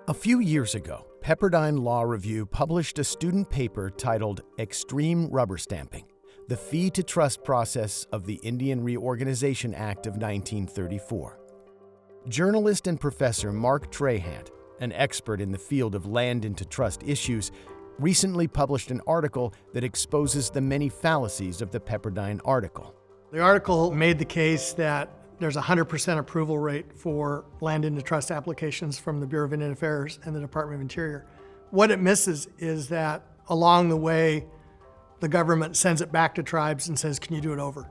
A few years ago, Pepperdine Law Review published a student paper titled Extreme Rubber Stamping: The Fee to Trust Process of the Indian Reorganization Act of 1934. Journalist and professor Mark Trahant, an expert in the field of land into trust issues, recently published an article that exposes the many fallacies of the Pepperdine article. The article made the case that there's a 100% approval rate for land into trust applications from the Bureau of Indian Affairs and the Department of Interior. What it misses is that along the way, the government sends it back to tribes and says, can you do it over?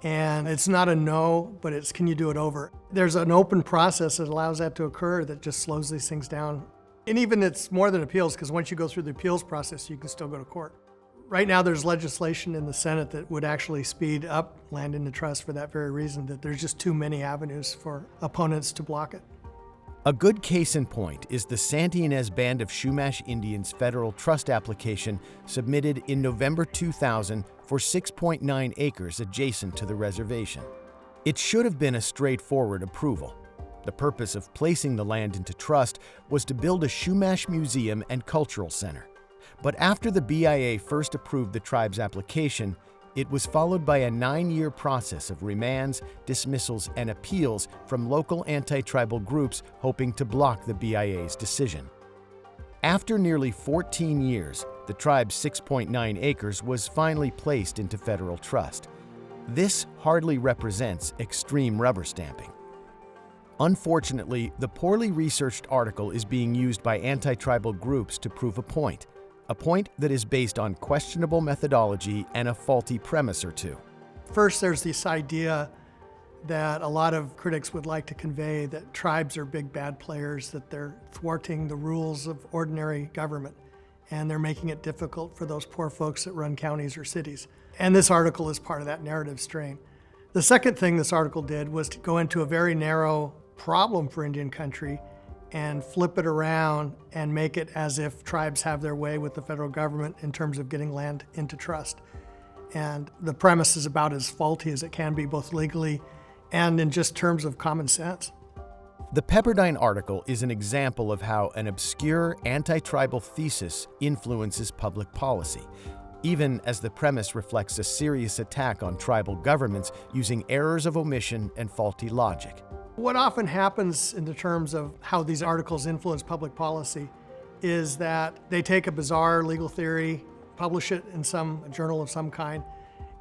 And it's not a no, but it's can you do it over? There's an open process that allows that to occur that just slows these things down. And even it's more than appeals, because once you go through the appeals process, you can still go to court. Right now, there's legislation in the Senate that would actually speed up land into trust for that very reason, that there's just too many avenues for opponents to block it. A good case in point is the Santee Ynez Band of Chumash Indians federal trust application submitted in November 2000 for 6.9 acres adjacent to the reservation. It should have been a straightforward approval. The purpose of placing the land into trust was to build a Chumash museum and cultural center. But after the BIA first approved the tribe's application, it was followed by a 9-year process of remands, dismissals, and appeals from local anti-tribal groups hoping to block the BIA's decision. After nearly 14 years, the tribe's 6.9 acres was finally placed into federal trust. This hardly represents extreme rubber stamping. Unfortunately, the poorly researched article is being used by anti-tribal groups to prove a point that is based on questionable methodology and a faulty premise or two. First, there's this idea that a lot of critics would like to convey that tribes are big bad players, that they're thwarting the rules of ordinary government, and they're making it difficult for those poor folks that run counties or cities. And this article is part of that narrative strain. The second thing this article did was to go into a very narrow problem for Indian country and flip it around and make it as if tribes have their way with the federal government in terms of getting land into trust. And the premise is about as faulty as it can be, both legally and in just terms of common sense. The Pepperdine article is an example of how an obscure anti-tribal thesis influences public policy, even as the premise reflects a serious attack on tribal governments using errors of omission and faulty logic. What often happens in the terms of how these articles influence public policy is that they take a bizarre legal theory, publish it in some journal of some kind,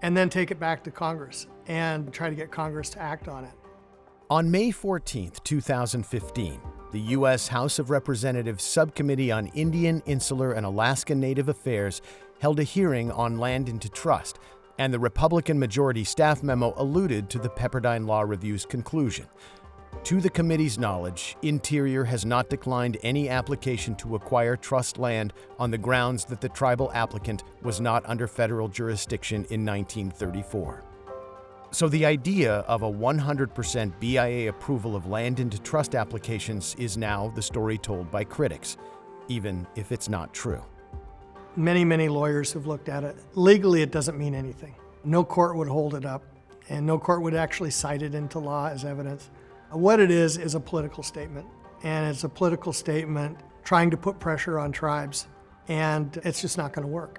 and then take it back to Congress and try to get Congress to act on it. On May 14, 2015, the U.S. House of Representatives Subcommittee on Indian, Insular, and Alaska Native Affairs held a hearing on land into trust, and the Republican majority staff memo alluded to the Pepperdine Law Review's conclusion. To the committee's knowledge, Interior has not declined any application to acquire trust land on the grounds that the tribal applicant was not under federal jurisdiction in 1934. So the idea of a 100% BIA approval of land into trust applications is now the story told by critics, even if it's not true. Many lawyers have looked at it. Legally, it doesn't mean anything. No court would hold it up, and no court would actually cite it into law as evidence. What it is a political statement, and it's a political statement trying to put pressure on tribes, and it's just not going to work.